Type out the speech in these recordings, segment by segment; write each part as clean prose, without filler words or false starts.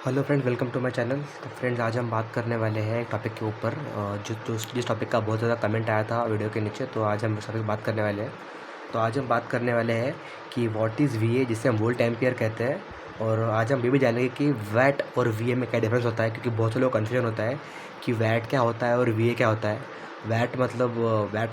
Hello friends, welcome to my channel. तो friends, आज हम बात करने वाले हैं एक टॉपिक के ऊपर जिस टॉपिक का बहुत ज़्यादा कमेंट आया था वीडियो के नीचे। तो आज हम उस टॉपिक बात करने वाले हैं। तो आज हम बात करने वाले हैं कि व्हाट इज़ वीए, जिसे हम वोल्ट एम्पियर कहते हैं। और आज हम ये भी जानेंगे कि वैट और वीए में क्या डिफरेंस होता है, क्योंकि बहुत से लोग कन्फ्यूजन होता है कि वैट क्या होता है और वीए क्या होता है। वैट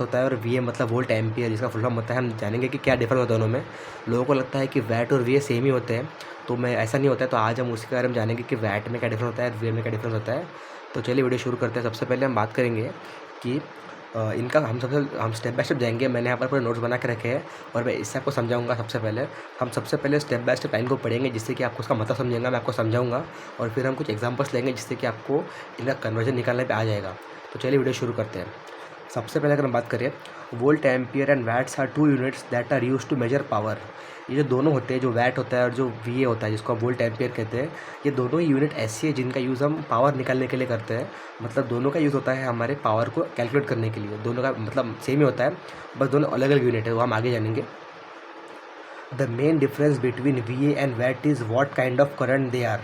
होता है और वीए मतलब वोल्ट एम्पियर, जिसका फुल फॉर्म होता है। हम जानेंगे कि क्या डिफरेंस होता है दोनों में। लोगों को लगता है कि वैट और वीए सेम ही होते हैं, तो मैं ऐसा नहीं होता है। तो आज हम उसके बारे में जानेंगे कि वैट में क्या डिफरेंस होता है, वीए में क्या डिफरेंस होता है। तो चलिए वीडियो शुरू करते हैं। सबसे पहले हम बात करेंगे कि इनका हम स्टेप बाय स्टेप जाएंगे। मैंने यहाँ पर पूरे नोट्स बना के रखे हैं और मैं इससे आपको समझाऊंगा। सबसे पहले स्टेप बाय स्टेप लाइन को पढ़ेंगे, जिससे कि आपको उसका मतलब समझेंगे। मैं आपको समझाऊंगा और फिर हम कुछ एग्जांपल्स लेंगे, जिससे कि आपको इनका कन्वर्जन निकालने पे आ जाएगा। तो चलिए वीडियो शुरू करते हैं। सबसे पहले अगर हम बात करें, volt ampere and watts are two units that are use to measure power. ये जो दोनों होते हैं, जो वैट होता है और जो वीए होता है, जिसको हम वोल्ट एम्पियर कहते हैं, ये दोनों ही यूनिट ऐसी है जिनका यूज़ हम पावर निकालने के लिए करते हैं। मतलब दोनों का यूज़ होता है हमारे पावर को कैलकुलेट करने के लिए। दोनों का मतलब सेम ही होता है, बस दोनों अलग अलग यूनिट है, वो हम आगे जानेंगे। The main difference between V and watt is what kind of current they are.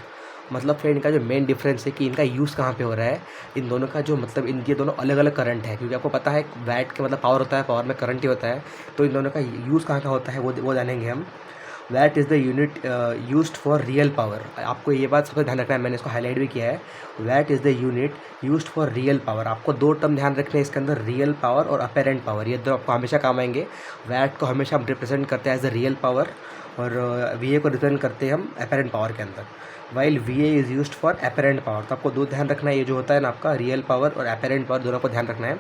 मतलब फिर इनका जो मेन डिफरेंस है कि इनका यूज़ कहाँ पे हो रहा है। इन दोनों का जो मतलब इनके दोनों अलग अलग करंट है, क्योंकि आपको पता है वैट का मतलब पावर होता है, पावर में करंट ही होता है। तो इन दोनों का यूज़ कहाँ का होता है वो जानेंगे हम। Watt is the unit used for real power. आपको ये बात सबसे ध्यान रखना है, मैंने इसको हाईलाइट भी किया है। Watt is the unit used for real power. आपको दो टर्म ध्यान रखने हैं इसके अंदर, रियल पावर और अपेरेंट पावर। ये दो आपको हमेशा काम आएंगे। वैट को हमेशा हम रिप्रेजेंट करते हैं एज द रियल पावर, और वी को रिप्रेजेंट करते हैं हम अपेरेंट पावर के अंदर। While we A is used for apparent power. तो आपको दो ध्यान रखना है, ये जो होता है ना आपका रियल पावर और अपेरेंट पावर, दोनों को ध्यान रखना है।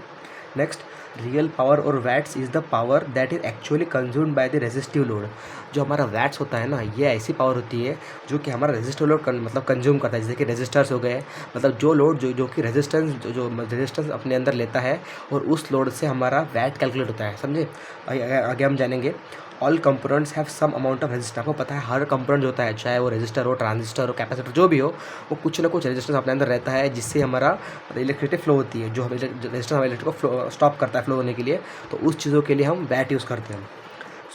नेक्स्ट, रियल पावर और watts is the power that is actually consumed by the resistive load. जो हमारा वैट्स होता है ना, ये ऐसी पावर होती है जो कि हमारा रेजिस्टिव लोड मतलब कंज्यूम करता है। जैसे कि रेजिस्टर्स हो गए, मतलब जो लोड जो कि रेजिस्टेंस अपने अंदर लेता है, और उस लोड से हमारा वैट कैलकुलेट होता है। समझे? आगे हम जानेंगे। All components have some amount of resistance. आपको पता है हर कंपोनेंट जो होता है, चाहे वो रेजिस्टर हो, ट्रांजिस्टर हो, कैपेसिटर जो भी हो, वो कुछ ना कुछ रेजिस्टेंस अपने अंदर रहता है, जिससे हमारा इलेक्ट्रिसिटी फ्लो होती है। जो हमें रेजिस्टेंस हमारे इलेक्ट्रिक को फ्लो स्टॉप करता है फ्लो होने के लिए। तो उस चीज़ों के लिए हम वैट यूज़ करते हैं।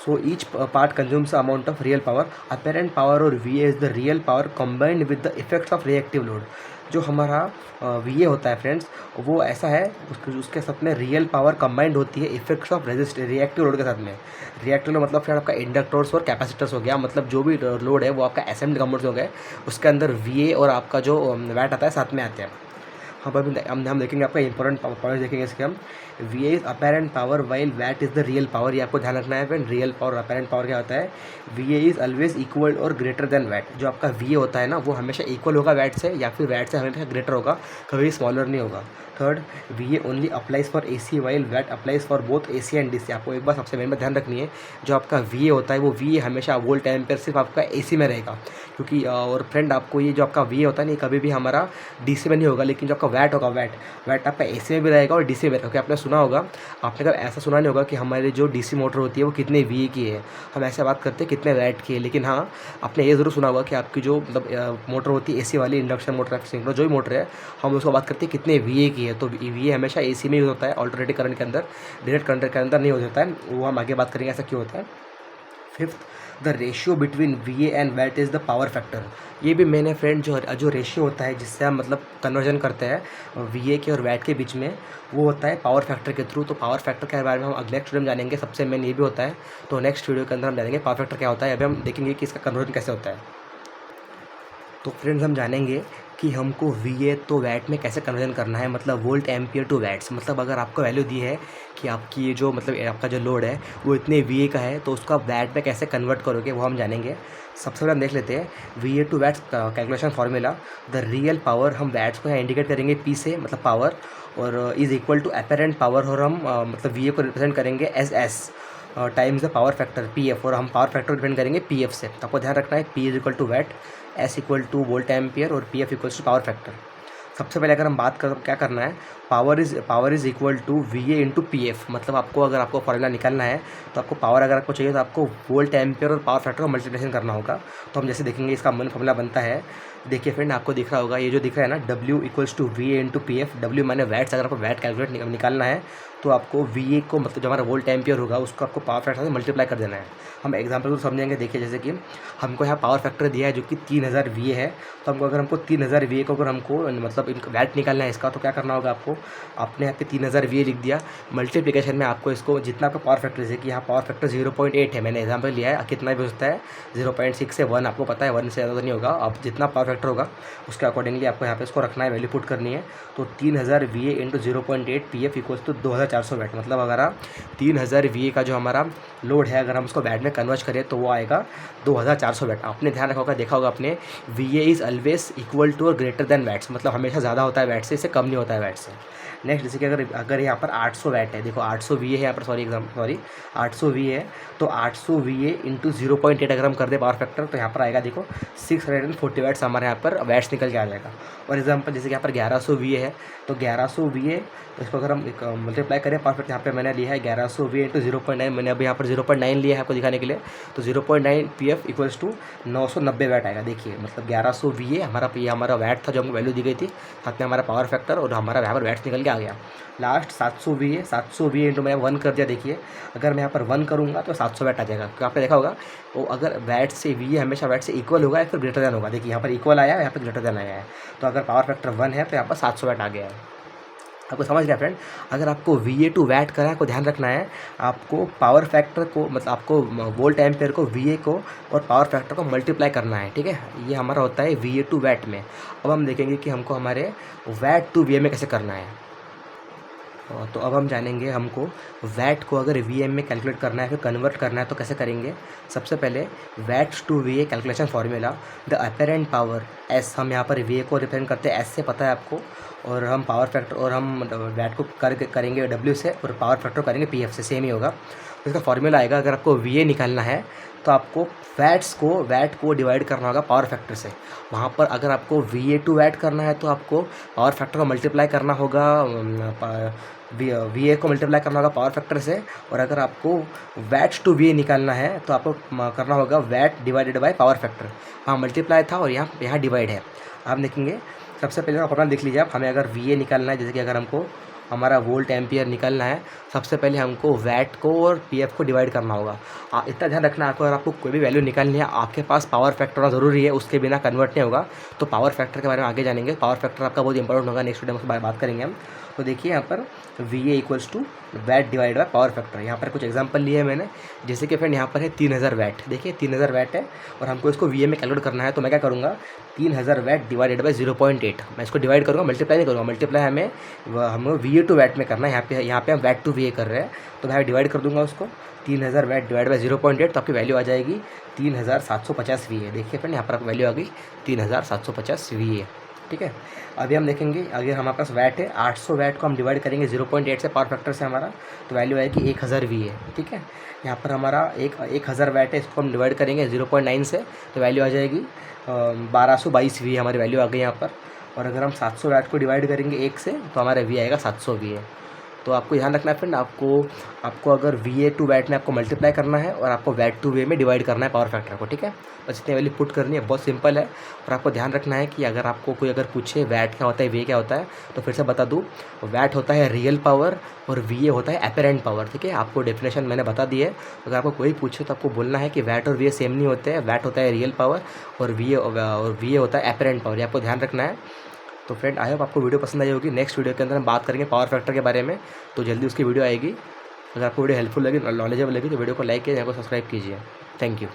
So each part consumes amount of real power. Apparent power और V is the real power combined with the effects of reactive load. जो हमारा वी होता है फ्रेंड्स, वो ऐसा है, उसके साथ में रियल पावर कंबाइंड होती है इफेक्ट्स ऑफ रिएक्टिव लोड के साथ में। रिएक्टिव लोड मतलब फिर आपका इंडक्टर्स और कैपेसिटर्स हो गया, मतलब जो भी लोड है वो आपका असेंबली कंपोनेंट्स हो गए, उसके अंदर वी और आपका जो वैट आता है साथ में आते हैं। हम देखेंगे आपका इंपॉर्टेंट पॉइंट देखेंगे इसके हम। V is apparent power while watt is the real power. ये आपको ध्यान रखना है फ्रेंड। रियल पावर और अपेरेंट पावर क्या होता है? वी इज़ ऑलवेज इक्वल और ग्रेटर देन वैट। जो आपका वी होता है ना, वो हमेशा इक्वल होगा वैट से, या फिर वैट से हमेशा ग्रेटर होगा, कभी स्मॉलर नहीं होगा। Third, V only applies for A C while watt applies for both A C and D C. आपको एक बार सबसे मेन में ध्यान रखनी है, जो आपका वी होता है वो वी हमेशा वोल्ट एम्पियर सिर्फ आपका ए सी में रहेगा। क्योंकि और फ्रेंड आपको ये जो आपका वी होता है ना, कभी भी हमारा डी सी में नहीं होगा। लेकिन जो आपका वैट होगा, वैट आपका ए सी में भी रहेगा और डी सी में रहेगा। क्योंकि आपने सुना होगा, आपने कभी ऐसा सुना नहीं होगा कि हमारी जो डी सी मोटर होती है वो कितने वी की है। हम ऐसे बात करते हैं कितने वैट की है। लेकिन हाँ, आपने ये ज़रूर सुना होगा कि आपकी जो मतलब मोटर होती है ए सी वाली, इंडक्शन मोटर, सिंक्रोनस जो भी मोटर है, हम उसको बात करते हैं कितने वी की है। तो वी हमेशा ए सी में यूज़ होता है, अल्टरनेटिव करंट के अंदर, डायरेक्ट करंट के अंदर नहीं हो जाता है। वो हम आगे बात करेंगे ऐसा क्यों होता है। Fifth, the ratio between V and watt is the power factor. ये भी मैंने फ्रेंड जो रेशियो होता है जिससे हम मतलब कन्वर्जन करते हैं वी के और वैट के बीच में, वो होता है पावर फैक्टर के थ्रू। तो पावर फैक्टर के बारे में हम अगले नेक्स्ट वीडियो में जानेंगे। सबसे मेन ये भी होता है। तो नेक्स्ट वीडियो के अंदर हम जानेंगे पावर फैक्टर क्या होता है। अभी हम देखेंगे कि इसका कन्वर्जन कैसे होता है। तो फ्रेंड्स, हम जानेंगे कि हमको वी ए तो वैट में कैसे कन्वर्जन करना है, मतलब वोल्ट एम्पियर टू वैट्स। मतलब अगर आपको वैल्यू दी है कि आपकी ये जो मतलब आपका जो लोड है वो इतने वी ए का है, तो उसको आप वैट में कैसे कन्वर्ट करोगे वो हम जानेंगे। सबसे पहले हम देख लेते हैं V A to watts calculation formula. The real power, हम वैट्स को यहाँ इंडिकेट करेंगे पी से, मतलब पावर, और is equal to apparent power, और हम मतलब वी ए को रिप्रेजेंट करेंगे as S times the power factor P F, और हम पावर फैक्टर डिपेंड करेंगे पी एफ से। तो आपको ध्यान रखना है P is equal to watt, S equal to volt ampere, और P F equals to power factor. सबसे पहले अगर हम बात करें क्या करना है, power is equal to V A into P F. मतलब अगर आपको फॉर्मूला निकालना है, तो आपको पावर अगर आपको चाहिए तो आपको वोल्ट एम्पियर और पावर फैक्टर को मल्टीप्लिकेशन करना होगा। तो हम जैसे देखेंगे इसका मेन फॉर्मूला बनता है देखिए फ्रेंड, आपको दिख रहा होगा, ये जो दिख रहा है ना, W equals to V A into P F. W माने वैट्स। अगर आपको वैट कैलकुलेट निकालना है तो आपको वी ए को, मतलब जो हमारा वोल्ट एम्पियर होगा, उसको आपको पावर फैक्टर से मल्टीप्लाई कर देना है। हम एग्जाम्पल को समझेंगे। देखिए, जैसे कि हमको यहाँ पावर फैक्टर दिया है जो कि 3000 वी ए है। तो हमको, अगर हमको 3000 वी ए को, अगर हमको मतलब वैट निकालना है इसका, तो क्या करना होगा आपको, आपने यहाँ पे 3000 वी ए लिख दिया। मल्टीप्लिकेशन में आपको इसको जितना आपका पावर फैक्टर, जैसे कि यहाँ पावर फैक्टर 0.8 है, मैंने एग्जाम्पल लिया है, कितना भी हो सकता है 0.6 से 1, आपको पता है 1 से ज़्यादा तो नहीं होगा। आप जितना पावर फैक्टर होगा उसके अकॉर्डिंगली आपको यहाँ पे इसको रखना है, वैल्यू पुट करनी है। तो 3000 V A into 0.8 P F equals to 2400 watt. मतलब अगर आप 3000 वी ए का जो हमारा लोड है, अगर हम उसको वैट में कन्वर्ट करें तो वो आएगा 2400 वैट। आपने ध्यान रखा होगा, देखा होगा आपने, V A is always equal to और ग्रेटर देन वैट्स, मतलब हमेशा ज़्यादा होता है वैट से, इससे कम नहीं होता है वैट से। नेक्स्ट, जैसे कि अगर यहाँ पर 800 वैट है, देखो 800 वी ए है यहाँ पर, सॉरी 800 वी ए है, तो 800 वी ए इंटू 0.8 अगर हम कर दे पावर फैक्टर, तो यहाँ पर आएगा देखो 640 वैट्स हमारे यहाँ पर वैट्स निकल के आ जाएगा। और एग्जाम्पल, जैसे कि यहाँ पर 1100 वी ए है, तो 1100 वी ए, इसको अगर हम मल्टीप्लाई करें पावर फैक्टर, यहाँ पे मैंने लिया है 1100 वी इंटू 0.9, मैंने अभी यहाँ पर 0.9 लिया है आपको दिखाने के लिए। तो 0.9 P F equals to 990 watt आएगा। देखिए, मतलब 1100 वी ए हमारा वैट था जो हमको वैल्यू दी गई थी, साथ में हमारा पावर फैक्टर और हमारा यहाँ पर वैट्स निकल के आ गया। लास्ट 700 वी ए इंटू मैं 1 कर दिया। देखिए, अगर मैं यहाँ पर 1 करूँगा तो 700 वैट आ जाएगा, क्योंकि आपने देखा होगा वो अगर वैट से वी ए हमेशा वैट से इक्वल होगा या फिर ग्रेटर देन होगा। देखिए, यहाँ पर इक्वल आया है, यहाँ पर ग्रेटर देन आया है, तो अगर पावर फैक्टर 1 है तो यहाँ पर 700 वैट आ गया है। आपको समझ गया फ्रेंड। अगर आपको वी ए टू वैट करना है, आपको ध्यान रखना है, आपको पावर फैक्टर को, मतलब आपको वोल्ट एम्पेयर को, वी ए को और पावर फैक्टर को मल्टीप्लाई करना है, ठीक है। ये हमारा होता है वी ए टू वैट में। अब हम देखेंगे कि हमको हमारे वैट टू वी ए में कैसे करना है। तो अब हम जानेंगे हमको वैट को अगर वी एम में कैलकुलेट करना है, फिर कन्वर्ट करना है, तो कैसे करेंगे। सबसे पहले watts to V A calculation formula, the apparent power S, हम यहाँ पर वी ए को रिप्रेजेंट करते हैं एस से, पता है आपको, और हम पावर फैक्टर, और हम वैट को करेंगे डब्ल्यू से, और पावर फैक्टर करेंगे पी एफ से, सेम ही होगा। तो इसका फार्मूला आएगा, अगर आपको वी ए निकालना है तो आपको वैट को डिवाइड करना होगा पावर फैक्टर से। वहाँ पर अगर आपको वी ए टू वैट करना है तो आपको पावर फैक्टर को मल्टीप्लाई करना होगा, वी ए को मल्टीप्लाई करना होगा पावर फैक्टर से। और अगर आपको वैट्स टू वी ए निकालना है तो आपको करना होगा watt divided by power factor. वहाँ मल्टीप्लाई था और यहाँ डिवाइड है। आप देखेंगे, सबसे पहले आप अपना देख लीजिए, आप हमें अगर वी ए निकालना है, जैसे कि अगर हमको हमारा वोल्ट एम्पियर निकालना है, सबसे पहले हमको वैट को और पीएफ को डिवाइड करना होगा। इतना ध्यान रखना, आपको अगर आपको कोई भी वैल्यू निकालनी है, आपके पास पावर फैक्टर होना ज़रूरी है, उसके बिना कन्वर्ट नहीं होगा। तो पावर फैक्टर के बारे में आगे जानेंगे, पावर फैक्टर आपका बहुत इंपॉर्टेंट होगा, नेक्स्ट वीडियो में बात करेंगे हम। तो देखिए, यहाँ पर V A equals to watt divide by power factor. यहाँ पर कुछ एग्जांपल लिए हैं मैंने, जैसे कि फ्रेंड यहाँ पर है 3000 वैट। देखिए 3000 वैट है और हमको इसको वी ए में कैलकुलेट करना है, तो मैं क्या करूँगा, 3000 वैट डिवाइडेड बाय 0.8, मैं इसको डिवाइड करूँगा, मल्टीप्लाई नहीं करूँगा। मल्टीप्लाई हमें वी ए टू वैट में करना है, यहाँ पे हम वैट टू वी ए कर रहे हैं, तो मैं डिवाइड कर दूँगा उसको। 3000 वैट डिवाइड बाय 0.8, तो आपकी वैल्यू आ जाएगी 3750 वी ए। देखिए फ्रेंड, यहाँ पर आपकी वैल्यू आ गई 3750 वी ए, ठीक है। अभी हम देखेंगे, अगर हमारे पास वैट है 800 वैट को हम डिवाइड करेंगे 0.8 से पावर फैक्टर से हमारा, तो वैल्यू आएगी 1000 वी ए, ठीक है। यहाँ पर हमारा 1000 वैट है, इसको हम डिवाइड करेंगे 0.9 से, तो वैल्यू आ जाएगी 1222 वी ए, हमारी वैल्यू आ गई यहाँ पर। और अगर हम 700 वैट को डिवाइड करेंगे 1 से, तो हमारा वी आएगा 700 वी ए। तो आपको ध्यान रखना है फ्रेंड, आपको अगर वी ए टू वैट में आपको मल्टीप्लाई करना है और आपको वैट टू वे में डिवाइड करना है पावर फैक्टर को, ठीक है। बस इतनी वैल्यू पुट करनी है, बहुत सिंपल है। और आपको ध्यान रखना है कि अगर आपको कोई अगर पूछे वैट क्या होता है, वी क्या होता है, तो फिर से बता दूँ, वैट होता है रियल पावर और वी ए होता है अपेरेंट पावर, ठीक है। आपको डेफिनेशन मैंने बता दी है। अगर आपको कोई पूछे तो आपको बोलना है कि वैट और वी ए सेम नहीं होते हैं, वैट होता है रियल पावर और वी ए होता है अपेरेंट पावर, ये आपको ध्यान रखना है। तो फ्रेंड, आई होप आपको वीडियो पसंद आई होगी। नेक्स्ट वीडियो के अंदर हम बात करेंगे पावर फैक्टर के बारे में, तो जल्दी उसकी वीडियो आएगी। अगर आपको वीडियो हेल्पफुल लगी, नॉलेजेबल लगी, तो वीडियो को लाइक कीजिए, चैनल को सब्सक्राइब कीजिए। Thank you.